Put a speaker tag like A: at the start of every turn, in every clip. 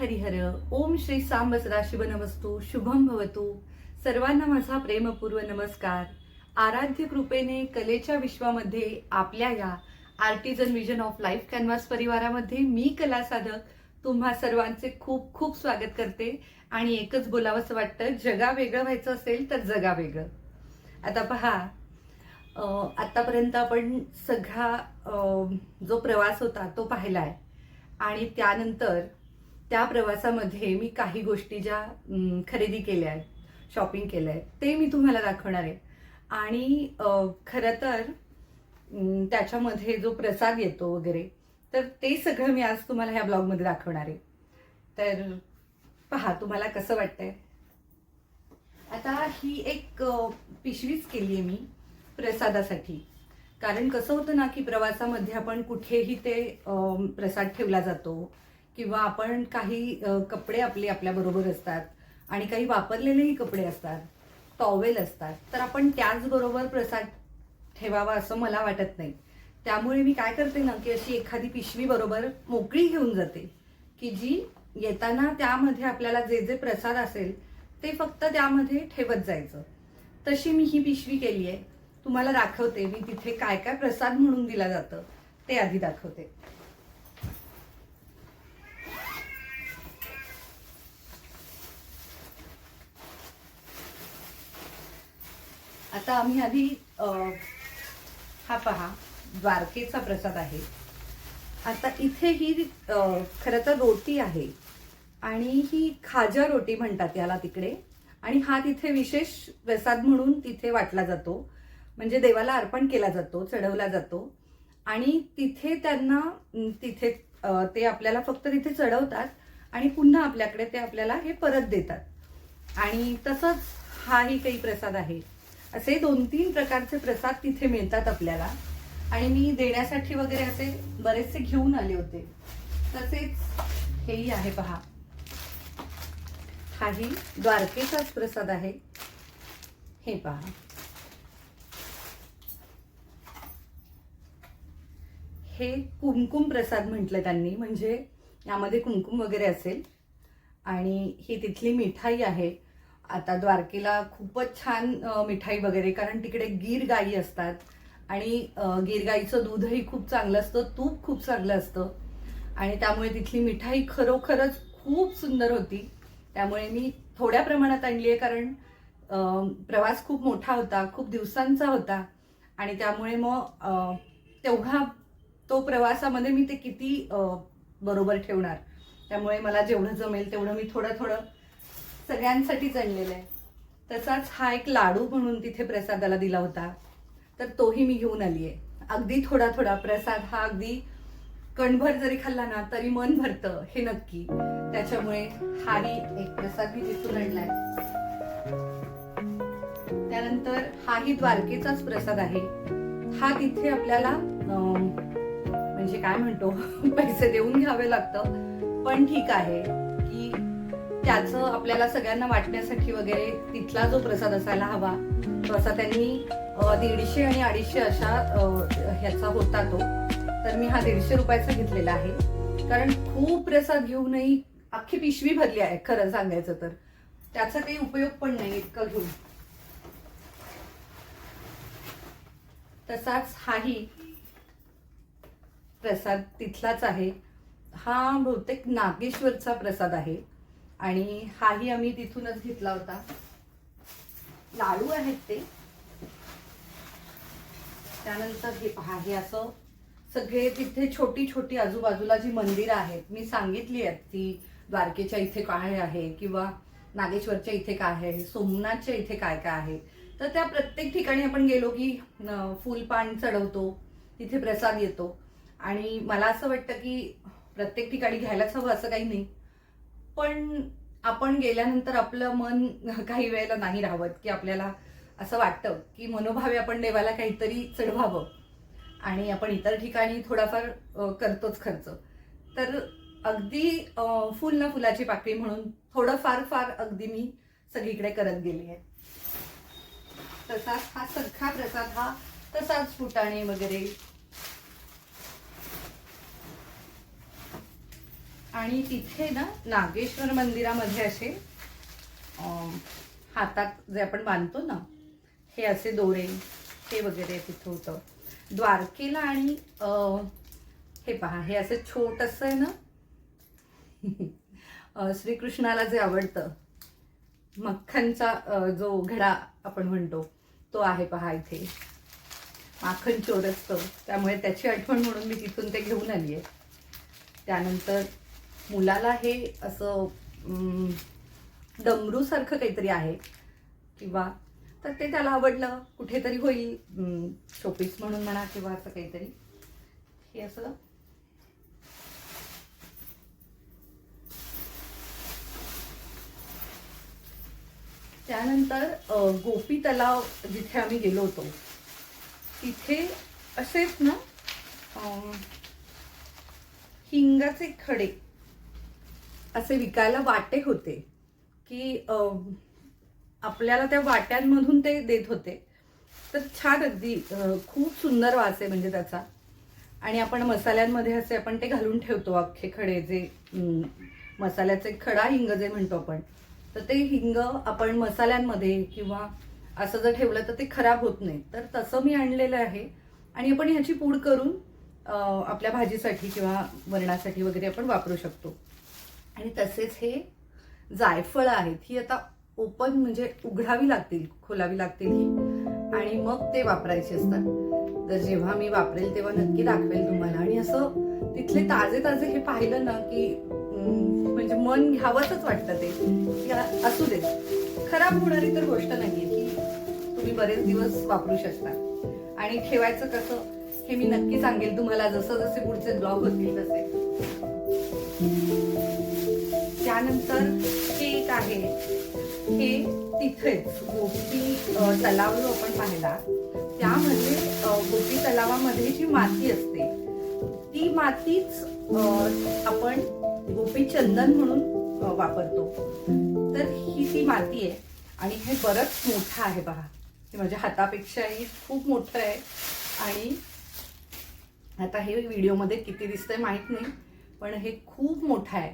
A: हरिहर. ओम श्री सांब सदाशिव नमस्तु. शुभम भवतु. सर्वांना माझा प्रेमपूर्व नमस्कार. आराध्य कृपेने कलेच्या विश्वामध्ये आपल्या या artisan vision of life canvas परिवारामध्ये मी कला साधक तुम्हा सर्वांचे खूप खूप स्वागत करते. आणि एकच बोलावंसं वाटतं, जगा वेगळं व्हायचं असेल तर जगा वेगळं. आता पहा, आतापर्यंत आपण सगळा जो प्रवास होता तो पाहिलाय आणि त्यानंतर त्या प्रवासामध्ये मी काही गोष्टी ज्या खरेदी केल्या आहेत, शॉपिंग केलं आहे, ते मी तुम्हाला दाखवणार आहे. आणि खरं तर त्याच्यामध्ये जो प्रसाद येतो वगैरे, तर ते सगळं मी आज तुम्हाला ह्या ब्लॉगमध्ये दाखवणार आहे. तर पहा तुम्हाला कसं वाटतंय. आता ही एक पिशवीच केली आहे मी प्रसादासाठी. कारण कसं होतं ना की प्रवासामध्ये आपण कुठेही ते प्रसाद ठेवला जातो किंवा आपण काही कपडे आपल्याबरोबर असतात आणि काही वापरलेलेही कपडे असतात, टॉवेल असतात, तर आपण त्याचबरोबर प्रसाद ठेवावा असं मला वाटत नाही. त्यामुळे मी काय करते ना की अशी एखादी पिशवी बरोबर मोकळी घेऊन जाते की जी येताना त्यामध्ये आपल्याला जे जे प्रसाद असेल ते फक्त त्यामध्ये ठेवत जायचं. तशी मी ही पिशवी केली आहे. तुम्हाला दाखवते मी तिथे काय काय प्रसाद म्हणून दिला जातं ते आधी दाखवते. आता आम्ही आधी हा पहा, द्वारकेचा प्रसाद आहे. आता इथे ही खरं तर रोटी आहे आणि ही खाजा रोटी म्हणतात याला तिकडे. आणि हा तिथे विशेष प्रसाद म्हणून तिथे वाटला जातो, म्हणजे देवाला अर्पण केला जातो, चढवला जातो. आणि तिथे त्यांना तिथे ते आपल्याला फक्त तिथे चढवतात आणि पुन्हा आपल्याकडे ते आपल्याला हे परत देतात. आणि तसंच हाही काही प्रसाद आहे. असे 2-3 प्रकारचे प्रसाद तिथे मिळतात आपल्याला. आणि मी देण्यासाठी वगैरे असे बरेचसे घेऊन आले होते. तसेच हेही आहे पहा, हाही द्वारकेचाच प्रसाद आहे. हे पहा, हे कुमकुम प्रसाद म्हटलं त्यांनी, म्हणजे यामध्ये कुमकुम वगैरे असेल. आणि ही तिथली मिठाई आहे. आता द्वारकेला खूपच छान मिठाई वगैरे, कारण तिकडे गीर गाई असतात आणि गीर गाईचं दूधही खूप चांगलं असतं, तूप खूप चांगलं असतं. आणि त्यामुळे तिथली मिठाई खरोखरच खूप सुंदर होती. त्यामुळे मी थोड्या प्रमाणात आणली आहे, कारण प्रवास खूप मोठा होता, खूप दिवसांचा होता. आणि त्यामुळे मग तेवढा तो प्रवासामध्ये मी ते किती बरोबर ठेवणार. त्यामुळे मला जेवढं जमेल तेवढं मी थोडं थोडं सगळ्यांसाठीच आणलेलं आहे. तसाच हा एक लाडू म्हणून तिथे प्रसादाला दिला होता, तर तोही मी घेऊन आली आहे. अगदी थोडा थोडा प्रसाद हा अगदी कणभर जरी खाल्ला ना तरी मन भरतं, हे नक्की. त्याच्यामुळे हाही एक प्रसाद मी तिथून आणलाय. त्यानंतर हाही द्वारकेचाच प्रसाद आहे. हा तिथे आपल्याला म्हणजे काय म्हणतो पैसे देऊन घ्यावे लागतं, पण ठीक आहे की त्याचं आपल्याला सगळ्यांना वाटण्यासाठी वगैरे तिथला जो प्रसाद असायला हवा तो असा त्यांनी 150 आणि 250 अशा ह्याचा होता तो. तर मी हा 150 रुपयाचा घेतलेला आहे, कारण खूप प्रसाद घेऊनही अख्खी पिशवी भरली आहे खरं सांगायचं तर. त्याचा काही उपयोग पण नाही इतकं घेऊन. तसाच हाही प्रसाद तिथलाच आहे. हा बहुतेक नागेश्वरचा प्रसाद आहे आणि हाही आम्ही तिथूनच घेतला होता. लाडू आहेत ते. त्यानंतर हे पहा, हे असं सगळे तिथे छोटी छोटी आजूबाजूला जी मंदिरं आहेत, मी सांगितली आहेत ती द्वारकेच्या इथे काय आहे किंवा नागेश्वरच्या इथे काय आहे, सोमनाथच्या इथे काय काय आहे. तर त्या प्रत्येक ठिकाणी आपण गेलो की फुलपान चढवतो, तिथे प्रसाद येतो. आणि मला असं वाटतं की प्रत्येक ठिकाणी घ्यायलाच हवं असं काही नाही, पण आपण गेल्यानंतर आपलं मन काही वेळेला नाही राहत की आपल्याला असं वाटतं की मनोभावे आपण देवाला काहीतरी चढवावं. आणि आपण इतर ठिकाणी थोडाफार करतोच खर्च. तर अगदी फुल ना फुलाची पाकळी म्हणून थोडं फार फार अगदी मी सगळीकडे करत गेली आहे. तसाच हा सगळा प्रसाद हा तसाच फुटाणे वगैरे. आणि तिथे ना नागेश्वर मंदिरामध्ये असे हातात जे आपण बांधतो ना, हे असे दोरे हे वगैरे तिथं होतं. द्वारकेला आणि हे पहा, हे असं छोटंसं आहे ना श्रीकृष्णाला जे आवडतं मक्खनचा जो घडा आपण म्हणतो तो आहे पहा इथे. माखन चोर असतं त्यामुळे त्याची आठवण म्हणून मी तिथून ते घेऊन आली आहे. त्यानंतर मुलाला हे असं डमरूसारखं काहीतरी आहे किंवा तर ते त्याला आवडलं, कुठेतरी होईल शोपीस म्हणून म्हणा किंवा असं काहीतरी. हे असं त्यानंतर गोपी तलाव जिथे आम्ही गेलो होतो तिथे असेच ना हिंगाचे खडे असे विकायला वाटे होते की आपल्याला त्या वाट्यांमधून ते देत होते. तर छान अगदी खूप सुंदर वास आहे म्हणजे त्याचा. आणि आपण मसाल्यांमध्ये असे आपण ते घालून ठेवतो अख्खे खडे, जे मसाल्याचे खडा हिंग जे म्हणतो आपण, तर ते हिंग आपण मसाल्यांमध्ये किंवा असं जर ठेवलं तर ते खराब होत नाही. तर तसं मी आणलेलं आहे आणि आपण ह्याची पूड करून आपल्या भाजीसाठी किंवा वरणासाठी वगैरे आपण वापरू शकतो. आणि तसेच हे जायफळ आहेत, ही आता ओपन म्हणजे उघडावी लागतील, खोलावी लागतील ही, आणि मग ते वापरायचे असतात. तर जेव्हा मी वापरेल तेव्हा नक्की दाखवेल तुम्हाला. आणि असं तिथले ताजे ताजे हे पाहिलं ना की म्हणजे मन घ्यावंच वाटतं ते की असू दे, खराब होणारी तर गोष्ट नाहीये की तुम्ही बरेच दिवस वापरू शकता. आणि ठेवायचं कसं हे मी नक्की सांगेल तुम्हाला जसं जसे पुढचे ब्लॉग होतील तसे. त्यानंतर हे एक आहे, हे तिथेच गोपी तलाव जो आपण पाहिला त्यामध्ये गोपी तलावामध्ये जी माती असते ती मातीच आपण गोपी चंदन म्हणून वापरतो. तर ही ती माती आहे आणि हे बरंच मोठं आहे पहा. हे माझ्या हातापेक्षाही खूप मोठं आहे. आणि आता हे व्हिडिओमध्ये किती दिसतंय माहित नाही, पण हे खूप मोठं आहे.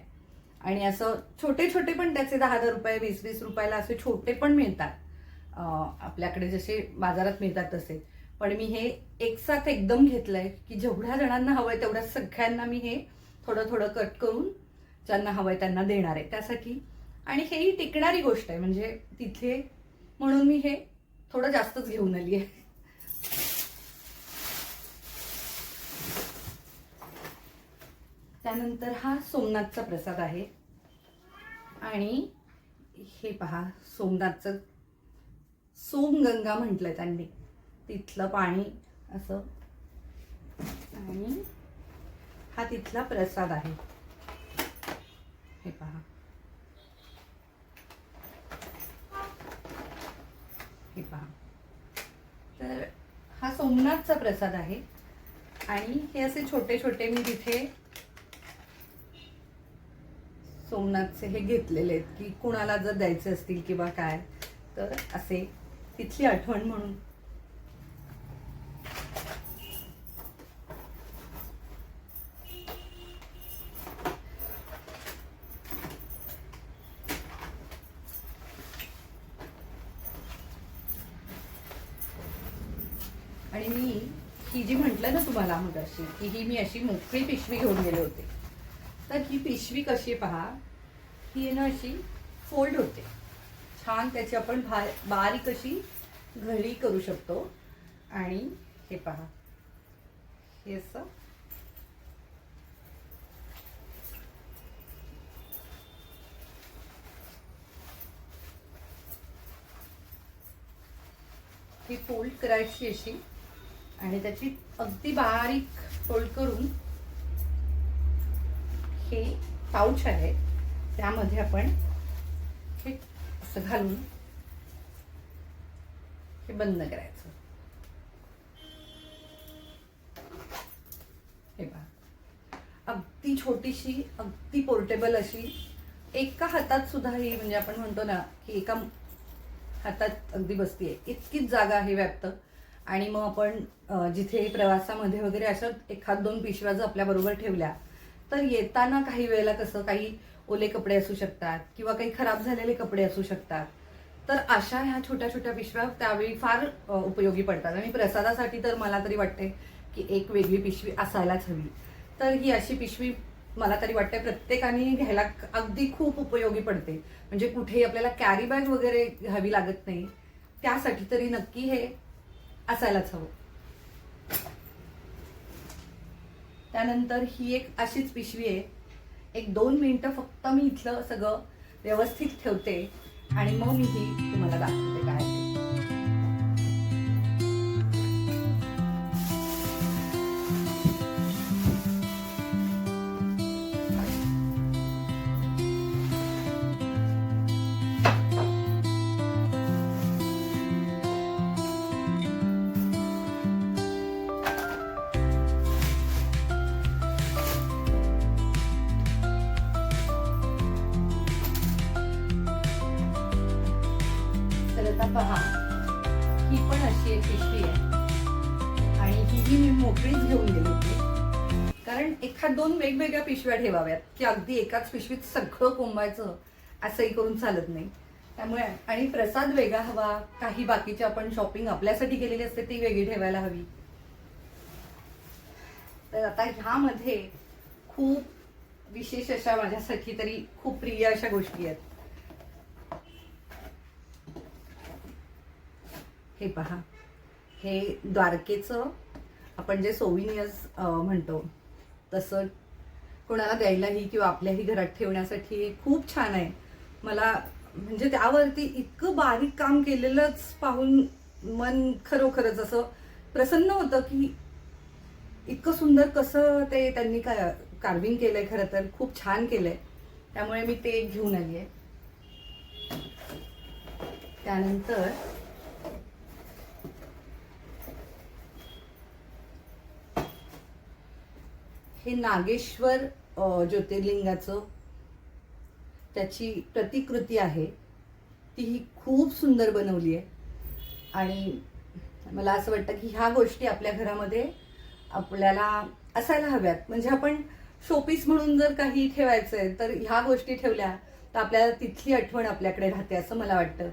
A: आणि असं छोटे छोटे पण त्याचे 10-10 रुपये 20-20 रुपयाला असे छोटे पण मिळतात आपल्याकडे जसे बाजारात मिळतात तसे. पण मी हे एकसाथ एकदम घेतलंय की जेवढ्या जणांना हवंय तेवढ्या सगळ्यांना मी हे थोडं थोडं कट करून ज्यांना हवंय त्यांना देणार आहे त्यासाठी. आणि हेही टिकणारी गोष्ट आहे म्हणजे तिथे, म्हणून मी हे थोडं जास्तच घेऊन आली आहे. त्यानंतर हा सोमनाथचा प्रसाद आहे. आणि हे पहा, सोमनाथचं सोमगंगा म्हटलंय त्यांनी, तिथलं पाणी असं. आणि हा तिथला प्रसाद आहे. हे पहा, हे पहा. तर हा सोमनाथचा प्रसाद आहे. आणि हे असे छोटे छोटे मी तिथे सोमनाथचे हे घेतलेले आहेत की कुणाला जर द्यायचे असतील किंवा काय तर असे तिथली आठवण म्हणून. आणि मी ही जी म्हटलं ना तुम्हाला मगाशी की ही मी अशी मोकळी पिशवी घेऊन गेले होते. तर ही पिशवी कशी पहा, ही ना अशी फोल्ड होते छान, त्याची आपण बारीक अशी घडी करू शकतो. आणि हे पहा, हे असं ही फोल्ड करायची अशी आणि त्याची अगदी बारीक फोल्ड करून हे पाऊच आहे त्यामध्ये आपण हे असं घालून हे बंद करायचं. हे पहा, अगदी छोटीशी अगदी पोर्टेबल अशी, एका हातात सुद्धा ही म्हणजे आपण म्हणतो ना की एका हातात अगदी बसतीये इतकीच जागा आहे व्याप्त. आणि मग आपण जिथे प्रवासामध्ये वगैरे अशा 1-2 पिशव्या जर आपल्या बरोबर ठेवल्या तर येताना काही वेळेला कसं काही ओले कपडे असू शकतात किंवा काही खराब झालेले कपडे असू शकतात, तर अशा ह्या छोट्या छोट्या पिशव्या त्यावेळी फार उपयोगी पडतात. आणि प्रसादासाठी तर मला तरी वाटते की एक वेगळी पिशवी असायलाच हवी. तर ही अशी पिशवी मला तरी वाटते प्रत्येकाने घ्यायला अगदी खूप उपयोगी पडते. म्हणजे कुठेही आपल्याला कॅरी बॅग वगैरे घ्यावी लागत नाही, त्यासाठी तरी नक्की हे असायलाच हवं. त्यानंतर ही एक अशीच पिशवी आहे. एक 2 मिनिटं फक्त मी इथलं सगळं व्यवस्थित ठेवते आणि मग मी ही तुम्हाला दाखवते काय ते. तर आता पहा, ही पण अशी एक पिशवी आहे आणि ही मी मोकळीच घेऊन गेली होती. कारण एखाद 2 वेगवेगळ्या पिशव्या ठेवाव्यात की अगदी एकाच पिशवीत सगळं कोंबायचं असंही करून चालत नाही. त्यामुळे आणि प्रसाद वेगळा हवा, काही बाकीचे आपण शॉपिंग आपल्यासाठी केलेली असते ती वेगळी ठेवायला हवी. तर आता ह्यामध्ये खूप विशेष अशा माझ्यासाठी तरी खूप प्रिय अशा गोष्टी आहेत. हे पहा, हे द्वारकेचं आपण जे सोविनियर्स म्हणतो तसं कोणाला द्यायलाही किंवा आपल्याही घरात ठेवण्यासाठी खूप छान आहे. मला म्हणजे त्यावरती इतकं बारीक काम केलेलंच पाहून मन खरोखरच असं प्रसन्न होतं की इतकं सुंदर कसं ते त्यांनी कार्विंग केलंय. खरं तर खूप छान केलंय, त्यामुळे मी ते घेऊन आली आहे. त्यानंतर हे नागेश्वर ज्योतिर्लिंगाचं त्याची प्रतिकृती आहे. ती ही खूप सुंदर बनवली आहे आणि मला असं वाटतं की ह्या गोष्टी आपल्या घरामध्ये आपल्याला असायला हव्यात. म्हणजे आपण शोपीस म्हणून जर काही ठेवायचं आहे तर ह्या गोष्टी ठेवल्या तर आपल्याला तिथली आठवण आपल्याकडे राहते असं मला वाटतं.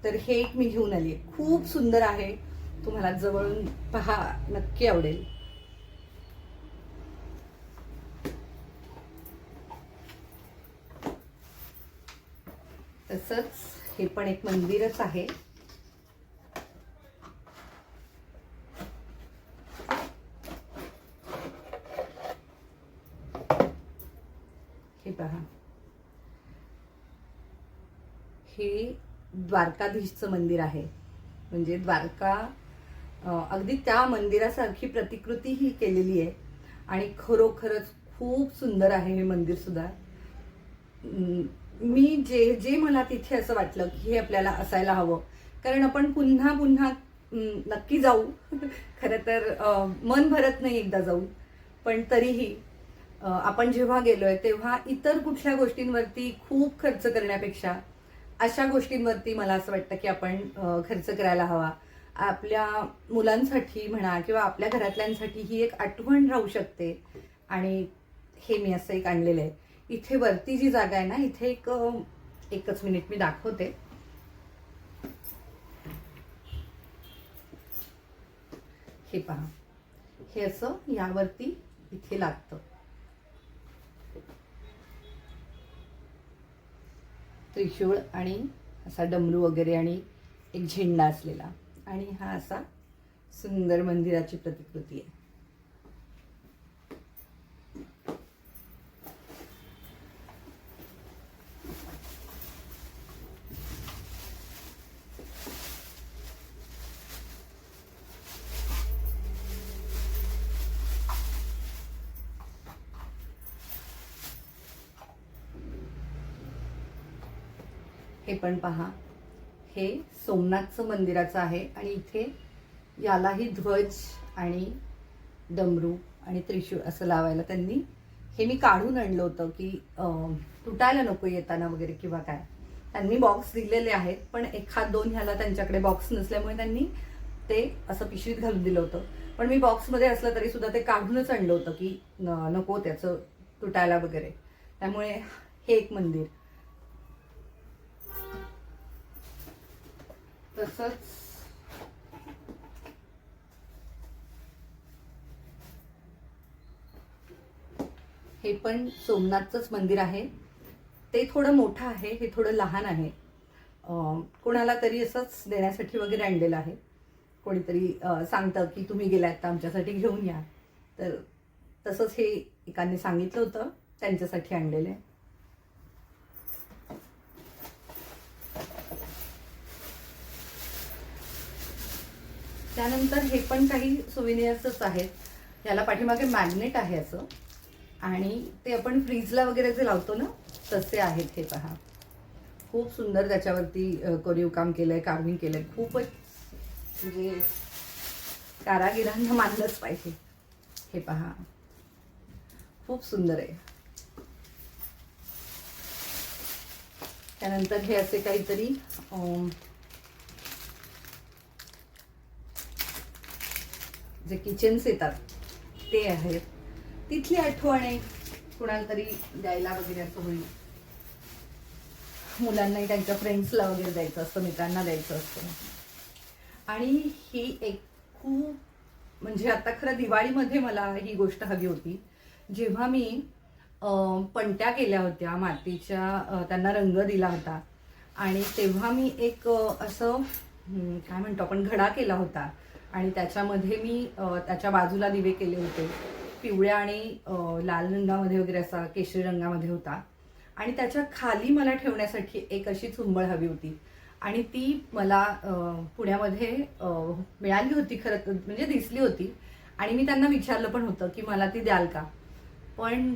A: तर हे एक मी घेऊन आली आहे, खूप सुंदर आहे. तुम्हाला जवळून पहा, नक्की आवडेल. तसंच हे पण एक मंदिरच आहे. हे पहा, हे द्वारकाधीशचं मंदिर आहे. म्हणजे द्वारका अगदी त्या मंदिरासारखी प्रतिकृती ही केलेली आहे आणि खरोखरच खूप सुंदर आहे हे मंदिर सुद्धा. मी जे जे मला तिथे असं वाटलं की हे आपल्याला असायला हवं, कारण आपण पुन्हा पुन्हा नक्की जाऊ. खरं तर मन भरत नाही एकदा जाऊन, पण तरीही आपण जेव्हा गेलोय तेव्हा इतर कुठल्या गोष्टींवरती खूप खर्च करण्यापेक्षा अशा गोष्टींवरती मला असं वाटतं की आपण खर्च करायला हवा. आपल्या मुलांसाठी म्हणा किंवा आपल्या घरातल्यांसाठी ही एक आठवण राहू शकते. आणि हे मी असं एक आणलेलं आहे. इथे वरती जी जागा आहे ना, इथे एकच मिनिट मी दाखवते. हे पहा, हे असं यावरती इथे लागतं. त्रिशूळ आणि असा डमरू वगैरे आणि एक झेंडा असलेला, आणि हा असा सुंदर मंदिराची प्रतिकृती आहे. हे पण पहा, हे सोमनाथचं मंदिराचं आहे आणि इथे यालाही ध्वज आणि डमरू आणि त्रिशूळ असं लावायला त्यांनी, हे मी काढून आणलं होतं की तुटायला नको येताना वगैरे किंवा काय. त्यांनी बॉक्स दिलेले आहेत, पण एखाद दोन ह्याला त्यांच्याकडे बॉक्स नसल्यामुळे त्यांनी ते असं पिशवीत घालून दिलं होतं. पण मी बॉक्समध्ये असलं तरी सुद्धा ते काढूनच आणलं होतं की नको त्याचं तुटायला वगैरे. त्यामुळे हे एक मंदिर. तसंच हे पण सोमनाथचंच मंदिर आहे. ते थोडं मोठं आहे, हे थोडं लहान आहे. कोणाला तरी असंच देण्यासाठी वगैरे आणलेलं आहे. कोणीतरी सांगतं की तुम्ही गेलात तर आमच्यासाठी घेऊन या. तर तसंच हे एकाने सांगितलं होतं, त्यांच्यासाठी आणलेलं आहे. त्यानंतर हे पण काही सुविनियर्सच आहेत. याला पाठीमागे मॅग्नेट आहे असं, आणि ते आपण फ्रीजला वगैरे जे लावतो ना तसे आहेत. हे पहा, खूप सुंदर त्याच्यावरती कोरीव काम केलंय, कार्विंग केलंय. खूपच म्हणजे कारागिरांना मानलंच पाहिजे. हे पहा, खूप सुंदर आहे. त्यानंतर हे असे काहीतरी जे किचन्स येतात ते आहेत. तिथली आठवण आहे, कुणाला तरी द्यायला वगैरे असं होईल. मुलांनाही त्यांच्या फ्रेंड्सला वगैरे द्यायचं असतं, मित्रांना द्यायचं असतं. आणि ही एक खूप म्हणजे आता खरं दिवाळीमध्ये मला ही गोष्ट हवी होती. जेव्हा मी पणत्या केल्या होत्या मातीच्या, त्यांना रंग दिला होता, आणि तेव्हा मी एक असं काय म्हणतो आपण, घडा केला होता. आणि त्याच्यामध्ये मी त्याच्या बाजूला दिवे केले होते. पिवळ्या आणि लाल रंगामध्ये वगैरे असा केशरी रंगामध्ये होता. आणि त्याच्या खाली मला ठेवण्यासाठी एक अशी चुंबळ हवी होती. आणि ती मला पुण्यामध्ये मिळाली होती खरं तर, म्हणजे दिसली होती. आणि मी त्यांना विचारलं पण होतं की मला ती द्याल का. पण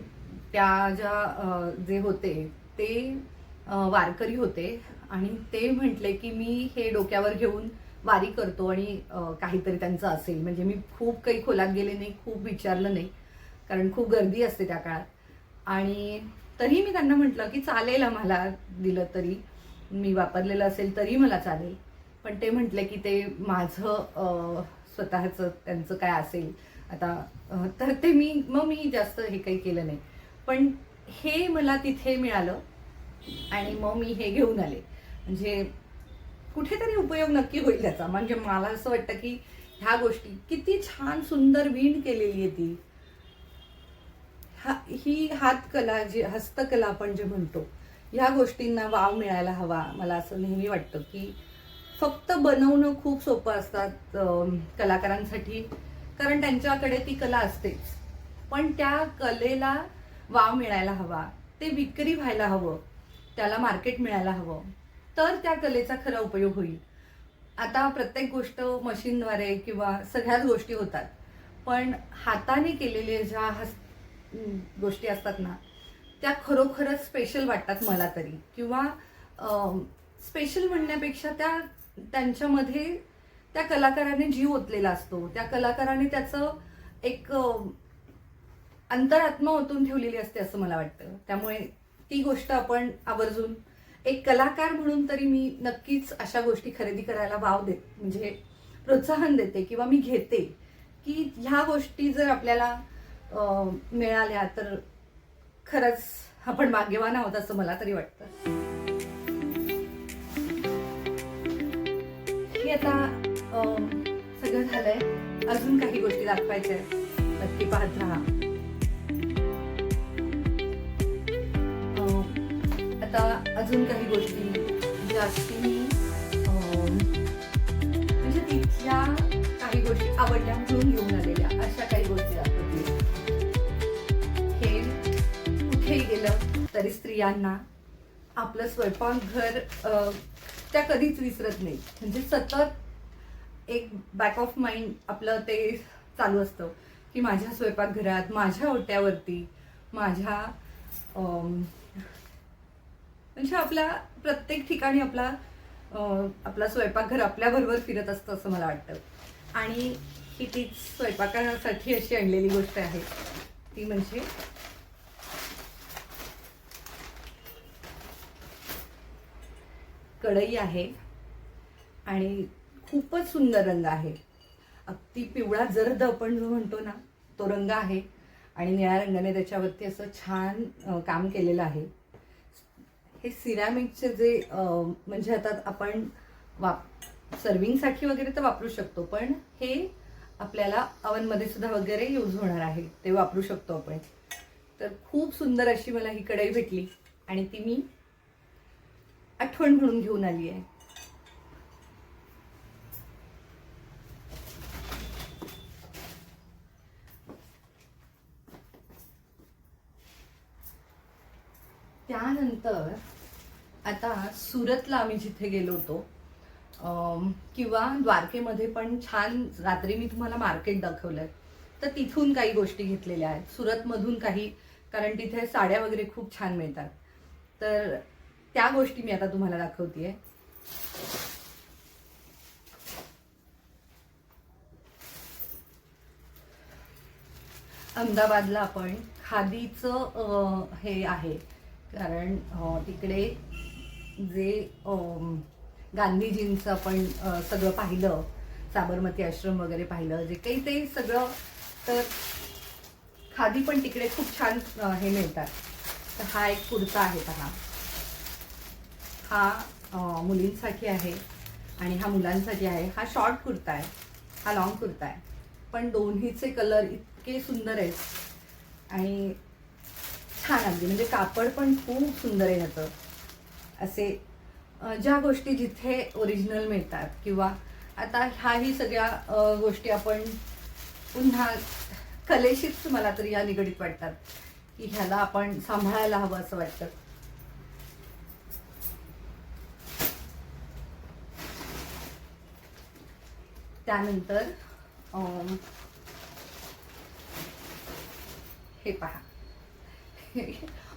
A: त्या ज्या जे होते ते वारकरी होते, आणि ते म्हटले की मी हे डोक्यावर घेऊन वारी करतो, आणि काहीतरी त्यांचं असेल. म्हणजे मी खूप काही खोलात गेले नाही, खूप विचारलं नाही, कारण खूप गर्दी असते त्या काळात. आणि तरी मी त्यांना म्हटलं की चालेल, आम्हाला दिलं तरी, मी वापरलेलं असेल तरी मला चालेल. पण ते म्हटले की ते माझं स्वतःचं त्यांचं काय असेल आता. तर ते मग मी जास्त हे काही केलं नाही. पण हे मला तिथे मिळालं, आणि मग मी हे घेऊन आले. म्हणजे कुठेतरी उपयोग नक्की होईल त्याचा. म्हणजे मला असं वाटतं की ह्या गोष्टी किती छान सुंदर विण केलेली आहे ती. ही हातकला, जी हस्तकला आपण जे म्हणतो, ह्या गोष्टींना वाव मिळायला हवा. मला असं नेहमी वाटतं की फक्त बनवणं खूप सोपं असतात कलाकारांसाठी, कारण त्यांच्याकडे ती कला असतेच. पण त्या कलेला वाव मिळायला हवा, ते विक्री व्हायला हवं, त्याला मार्केट मिळायला हवं, तर त्या कलेचा खरा उपयोग होईल. आता प्रत्येक गोष्ट मशीनद्वारे किंवा सगळ्याच गोष्टी होतात, पण हाताने केलेल्या ज्या गोष्टी असतात ना, त्या खरोखरच स्पेशल वाटतात मला तरी. किंवा स्पेशल म्हणण्यापेक्षा त्यांच्यामध्ये त्या कलाकाराने जीव ओतलेला असतो. त्या कलाकाराने त्याचं एक अंतरात्मा ओतून ठेवलेली असते असं मला वाटतं. त्यामुळे ती गोष्ट आपण आवर्जून, एक कलाकार म्हणून तरी मी नक्कीच अशा गोष्टी खरेदी करायला वाव देते, म्हणजे प्रोत्साहन देते किंवा मी घेते की ह्या गोष्टी जर आपल्याला मिळाल्या तर खरंच आपण भाग्यवान आहोत असं मला तरी वाटतं. हे आता सगळं झालंय. अजून काही गोष्टी दाखवायच्या आहेत, नक्की पाहत राहा. आता अजून काही गोष्टी जास्ती म्हणजे तिथल्या काही गोष्टी आवडल्या म्हणून घेऊन आलेल्या अशा काही गोष्टी दाखवतील. हे कुठेही गेलं तरी स्त्रियांना आपलं स्वयंपाकघर त्या कधीच विसरत नाही. म्हणजे सतत एक बॅक ऑफ माइंड आपलं ते चालू असतं की माझ्या स्वयंपाकघरात, माझ्या ओट्यावरती, माझ्या म्हणजे आपल्या प्रत्येक ठिकाणी आपला स्वयंपाकघर आपल्याबरोबर फिरत असतं असं मला वाटतं. आणि ही तीच स्वयंपाकासाठी अशी आणलेली गोष्ट आहे, ती म्हणजे कढई आहे. आणि खूपच सुंदर रंग आहे. अगदी पिवळा जर्द आपण जो म्हणतो ना तो रंग आहे आणि निळ्या रंगाने त्याच्यावरती असं छान काम केलेलं आहे. हे सिरॅमिकचे जे म्हणजे आता आपण सर्विंगसाठी वगैरे तर वापरू शकतो, पण हे आपल्याला अवनमध्ये सुद्धा वगैरे यूज होणार आहे, ते वापरू शकतो आपण. तर खूप सुंदर अशी मला ही कढई भेटली आणि ती मी आठवण म्हणून घेऊन आली आहे. त्यानंतर आता सुरतला आम्ही जिथे गेलो होतो किंवा द्वारकेमध्ये पण छान रात्री मी तुम्हाला मार्केट दाखवलंय, तर तिथून काही गोष्टी घेतलेल्या आहेत. सुरतमधून काही, कारण तिथे साड्या वगैरे खूप छान मिळतात, तर त्या गोष्टी मी आता तुम्हाला दाखवतेय. अहमदाबादला आपण खादीचं हे आहे, कारण तिकडे जे गांधीजींचं आपण सगळं पाहिलं, साबरमती आश्रम वगैरे पाहिलं, जे काही ते सगळं, तर खादी पण तिकडे खूप छान हे मिळतात. तर हा एक कुर्ता आहे पहा, हा मुलींसाठी आहे आणि हा मुलांसाठी आहे. हा शॉर्ट कुर्ता आहे, हा लॉंग कुर्ता आहे, पण दोन्हीचे कलर इतके सुंदर आहेत आणि छान अगदी, म्हणजे कापड पण खूप सुंदर आहे ह्याचं. असे ज्या गोष्टी जिथे ओरिजिनल मिळतात, किंवा आता ह्याही सगळ्या गोष्टी आपण पुन्हा कलेशीच मला तरी या निगडीत वाटतात, की ह्याला आपण सांभाळायला हवं असं वाटतं. त्यानंतर हे पहा,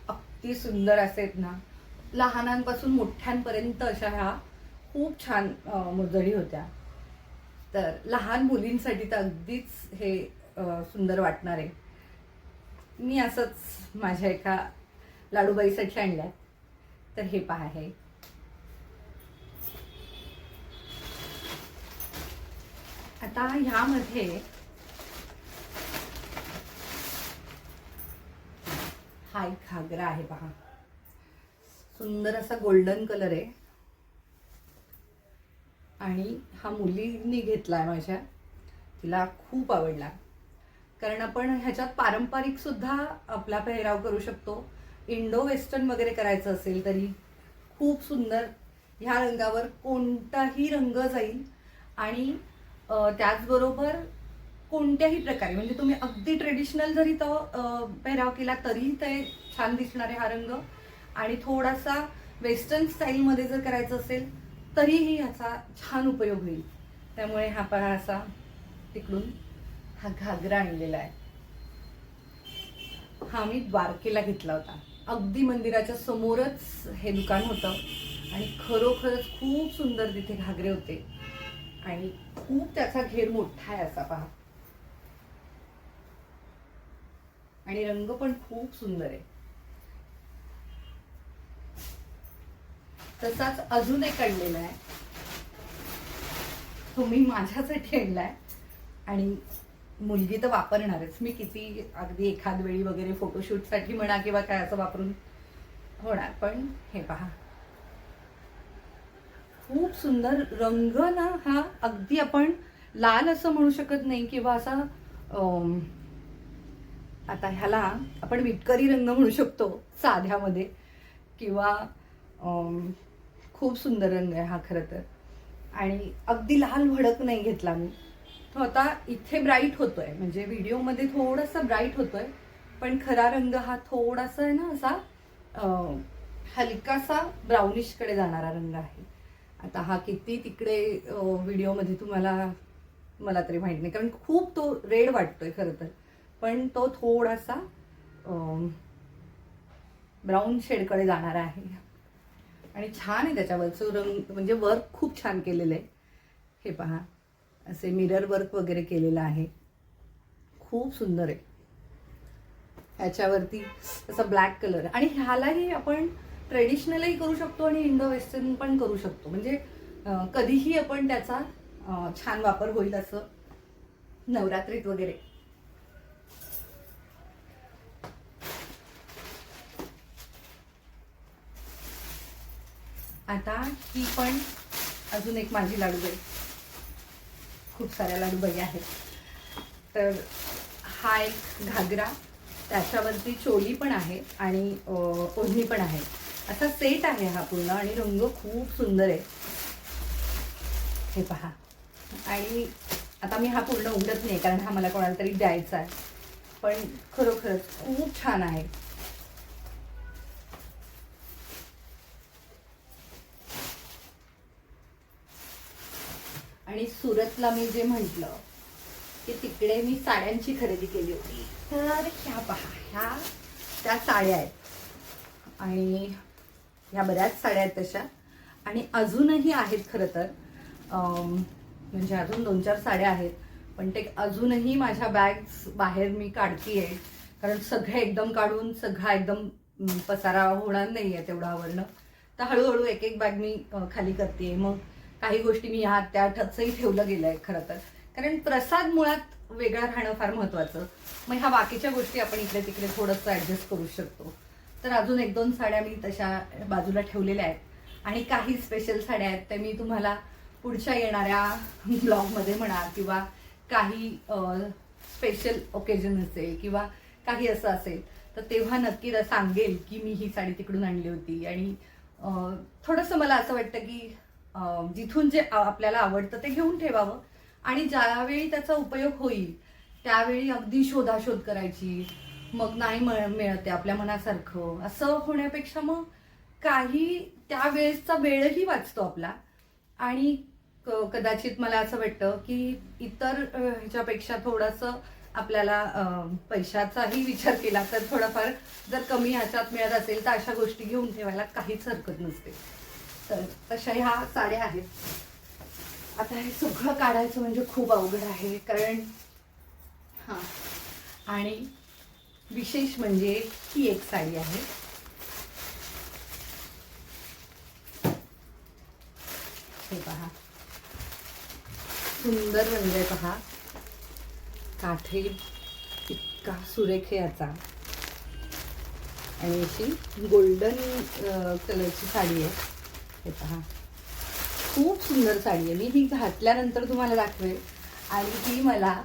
A: अगदी सुंदर असेत ना, लहानांपासून मोठ्यांपर्यंत अशा ह्या खूप छान मुरजडी होत्या. तर लहान मुलींसाठी तर अगदीच हे सुंदर वाटणार आहे. मी असंच माझ्या एका लाडूबाईसाठी आणल्या. तर हे पहा, हे आता ह्यामध्ये हा एक घागरा आहे पहा, सुंदर असा गोल्डन कलर आहे आणि हा मुलींनी घेतलाय माझ्या, तिला खूप आवडला. कारण आपण ह्याच्यात पारंपरिक सुद्धा आपला पेहराव करू शकतो, इंडो वेस्टर्न वगैरे करायचं असेल तरी खूप सुंदर. ह्या रंगावर कोणताही रंग जाईल आणि त्याचबरोबर कोणत्याही प्रकारे, म्हणजे तुम्ही अगदी ट्रेडिशनल जरी तो पेहराव केला तरी ते छान दिसणार आहे हा रंग, आणि थोडासा वेस्टर्न स्टाईलमध्ये जर करायचं असेल तरीही ह्याचा छान उपयोग होईल. त्यामुळे हा पहा असा तिकडून हा घागरा आणलेला आहे. हा मी द्वारकेला घेतला होता, अगदी मंदिराच्या समोरच हे दुकान होतं आणि खरोखरच खूप सुंदर तिथे घागरे होते आणि खूप त्याचा घेर मोठा आहे असा पहा, आणि रंग पण खूप सुंदर आहे. तसाच अजून एक आणलेला आहे, तो मी माझ्यासाठी आणलाय आणि मुलगी तर वापरणारच. मी किती अगदी एखाद वेळी वगैरे फोटोशूटसाठी म्हणा किंवा काय असं वापरून होणार. पण हे पहा, खूप सुंदर रंग ना. हा अगदी आपण लाल असं म्हणू शकत नाही किंवा असा आता ह्याला आपण विटकरी रंग म्हणू शकतो साध्यामध्ये, किंवा खूप सुंदर रंग आहे हा खरं तर. आणि अगदी लाल भडक नाही घेतला मी तो. आता इथे ब्राईट होतोय, म्हणजे व्हिडिओमध्ये थोडासा ब्राईट होतोय, पण खरा रंग हा थोडासा आहे ना असा हलकासा ब्राउनिश कडे जाणारा रंग आहे. आता हा किती तिकडे व्हिडिओमध्ये तुम्हाला, मला तरी माहित नाही, कारण खूप तो रेड वाटतोय खरं तर, पण तो थोडासा ब्राऊन शेडकडे जाणारा आहे आणि छान आहे. त्याच्यावरचं रंग म्हणजे वर्क खूप छान केलेलं आहे. हे पहा, असे मिरर वर्क वगैरे केलेलं आहे, खूप सुंदर आहे. ह्याच्यावरती असा ब्लॅक कलर, आणि ह्यालाही आपण ट्रेडिशनलही करू शकतो आणि इंडो वेस्टर्न पण करू शकतो, म्हणजे कधीही आपण त्याचा छान वापर होईल असं नवरात्रीत वगैरे. आता ही पण अजून एक माझी लाडूबाई. खूप साऱ्या लाडूबाई आहेत. तर हा एक घागरा, त्याच्यावरती चोली पण आहे आणि ओढणी पण आहे. असा सेट आहे हा पूर्ण आणि रंग खूप सुंदर आहे. हे पहा. आणि आता मी हा पूर्ण उघडत नाही कारण हा मला कोणाला तरी द्यायचा आहे, पण खरोखरच खूप छान आहे. आणि सुरतला मी जे म्हटलं की तिकडे मी साड्यांची खरेदी केली होती, तर ह्या पहा, ह्या त्या साड्या आहेत आणि ह्या बऱ्याच साड्या आहेत तशा, आणि अजूनही आहेत खरं तर. म्हणजे अजून 2-4 साड्या आहेत, पण ते अजूनही माझ्या बॅग्स बाहेर मी काढतीये, कारण सगळे एकदम काढून सगळा एकदम पसारा होणार नाही आहे तेवढं आवरणं. तर हळूहळू एक एक बॅग मी खाली करते. मग काही गोष्टी मी ह्या त्या ठचही ठेवलं गेलं आहे खरं तर, कारण प्रसाद मुळात वेगळा राहणं फार महत्त्वाचं. मग ह्या बाकीच्या गोष्टी आपण इकडे तिकडे थोडंसं ॲडजस्ट करू शकतो. तर अजून 1-2 साड्या मी तशा बाजूला ठेवलेल्या आहेत, आणि काही स्पेशल साड्या आहेत त्या मी तुम्हाला पुढच्या येणाऱ्या ब्लॉगमध्ये म्हणा, किंवा काही स्पेशल ओकेजन असेल किंवा काही असं असेल तर तेव्हा नक्की सांगेल की मी ही साडी तिकडून आणली होती. आणि थोडंसं मला असं वाटतं की जिथून जे आपल्याला आवडतं ते घेऊन ठेवावं, आणि ज्यावेळी त्याचा उपयोग होईल त्यावेळी अगदी शोधाशोध करायची, मग नाही मिळते आपल्या मनासारखं, असं होण्यापेक्षा मग काही त्यावेळेसचा वेळही वाचतो आपला. आणि कदाचित मला असं वाटतं की इतर ह्याच्यापेक्षा थोडंसं आपल्याला पैशाचाही विचार केला तर थोडाफार जर कमी ह्याच्यात मिळत असेल तर अशा गोष्टी घेऊन ठेवायला काहीच हरकत नसते. तर तशा ह्या साड्या आहेत. आता हे सगळं काढायचं म्हणजे खूप अवघड आहे, कारण हां, आणि विशेष म्हणजे ही एक साडी आहे. हे पहा, सुंदर रंग आहे पहा, काठे इतका सुरेख आहे याचा, आणि अशी गोल्डन कलरची साडी आहे. हे पहा, खूप सुंदर साडी आहे. मी ही घातल्यानंतर तुम्हाला दाखवेल. आणि ही मला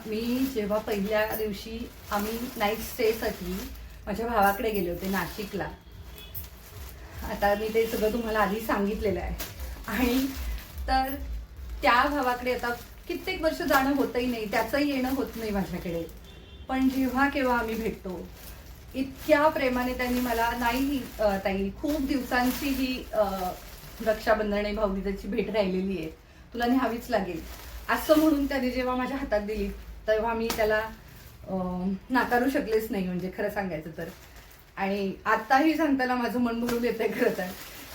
A: मी जेव्हा पहिल्या दिवशी आम्ही नाईट स्टेसाठी माझ्या भावाकडे गेले होते नाशिकला. आता मी ते सगळं तुम्हाला आधी सांगितलेलं आहे, आणि तर त्या भावाकडे आता कित्येक वर्ष जाणं होतही नाही, त्याचंही येणं होत नाही माझ्याकडे, पण जेव्हा केव्हा आम्ही भेटतो इतक्या प्रेमाने त्यांनी मला, नाही ताई खूप दिवसांची ही रक्षाबंधन आणि भाऊबीजेची भेट राहिलेली आहे, तुला न्यावीच लागेल, असं म्हणून त्याने जेव्हा माझ्या हातात दिली तेव्हा मी त्याला नाकारू शकलेच नाही, म्हणजे खरं सांगायचं तर. आणि आताही सांगताना माझं मन भरून येतंय खरं तर,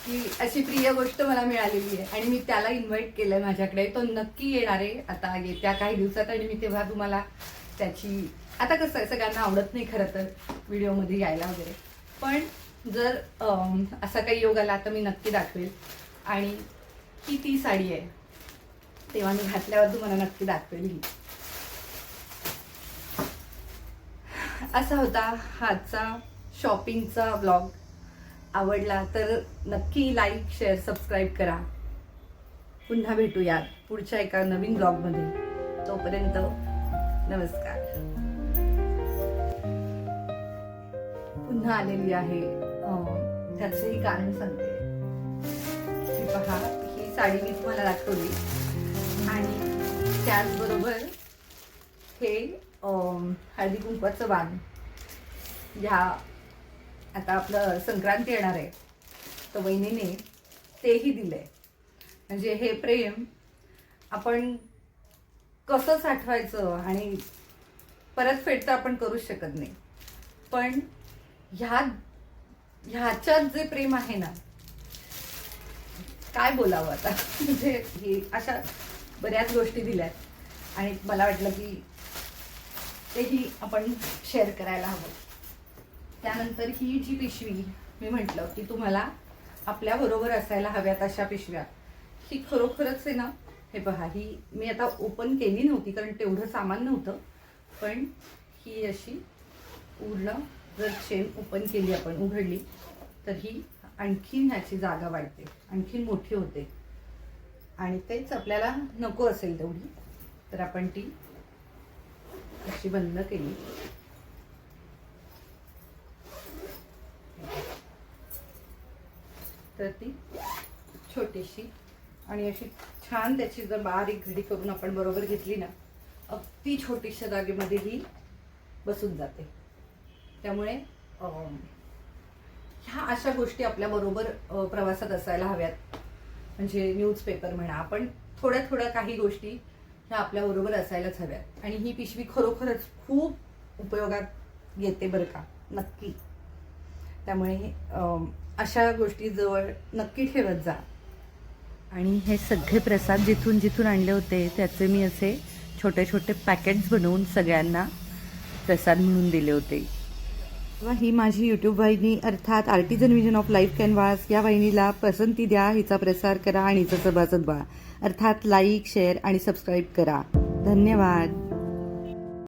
A: की अशी प्रिय गोष्ट मला मिळालेली आहे, आणि मी त्याला इन्व्हाइट केलंय माझ्याकडे. तो नक्की येणार आहे आता येत्या काही दिवसात, आणि मी तेव्हा तुम्हाला त्याची, आता कसं आहे सगळ्यांना आवडत नाही खरं तर व्हिडिओमध्ये यायला वगैरे, पण जर असा काही योग आला तर मी नक्की दाखवेल. आणि ही ती साडी आहे, तेव्हा मी घातल्यावर तुम्हाला नक्की दाखवेल. ही असा होता आजचा शॉपिंगचा ब्लॉग. आवडला तर नक्की लाईक, शेअर, सबस्क्राईब करा. पुन्हा भेटूया पुढच्या एका नवीन ब्लॉगमध्ये. तोपर्यंत नमस्कार. पुन्हा आलेली आहे, त्याचंही कारण सांगते. ही पहा, ही साडी मी तुम्हाला दाखवली, आणि त्याचबरोबर हे हळदी कुंकवाचं वाण. ह्या आता आपलं संक्रांती येणार आहे तर वहिनीने तेही दिलंय. म्हणजे हे प्रेम आपण कसं साठवायचं, आणि परतफेड तर आपण करूच शकत नाही, पण ह्याच्यात जे प्रेम आहे ना, काय बोलावं आता. म्हणजे हे अशा बऱ्याच गोष्टी दिल्यात, आणि मला वाटलं की तेही आपण शेअर करायला हवं. त्यानंतर ही जी पिशवी मी म्हटलं की तुम्हाला आपल्या बरोबर असायला हव्यात अशा पिशव्या, ही खरोखरच आहे ना, हे पहा, ही मी आता ओपन केली नव्हती कारण तेवढं सामान नव्हतं, पण ही अशी पूर्ण जर चेन ओपन केली आपण, उघडली, तर ही आणखीन ह्याची जागा वाढते, आणखीन मोठी होते. आणि तेच आपल्याला नको असेल तेवढी, तर आपण ती अशी बंद केली तर ती छोटीशी आणि अशी छान त्याची जर बारीक घडी करून आपण बरोबर घेतली ना, अगदी छोटीशा जागेमध्ये ही बसून जाते. त्यामुळे ह्या अशा गोष्टी आपल्या बरोबर प्रवासात असायला हव्यात. म्हणजे न्यूजपेपर म्हणा, आपण थोड्या थोड्या काही गोष्टी ह्या आपल्या बरोबर असायलाच हव्यात. आणि ही पिशवी खरोखरच खूप उपयोगात येते बरं का, नक्की. त्यामुळे अशा गोष्टी जवळ नक्की ठेवत जा. आणि हे सगळे प्रसाद जिथून जिथून आणले होते त्याचे मी असे छोटे छोटे पॅकेट्स बनवून सगळ्यांना प्रसाद म्हणून दिले होते. ही माझी यूट्यूब वाहिनी अर्थात artisan vision of life canvas या वाहिनीला पसंती द्या, हिचा प्रसार करा आणि हिचा सभासद व्हा. अर्थात लाईक, शेअर आणि सबस्क्राईब करा. धन्यवाद.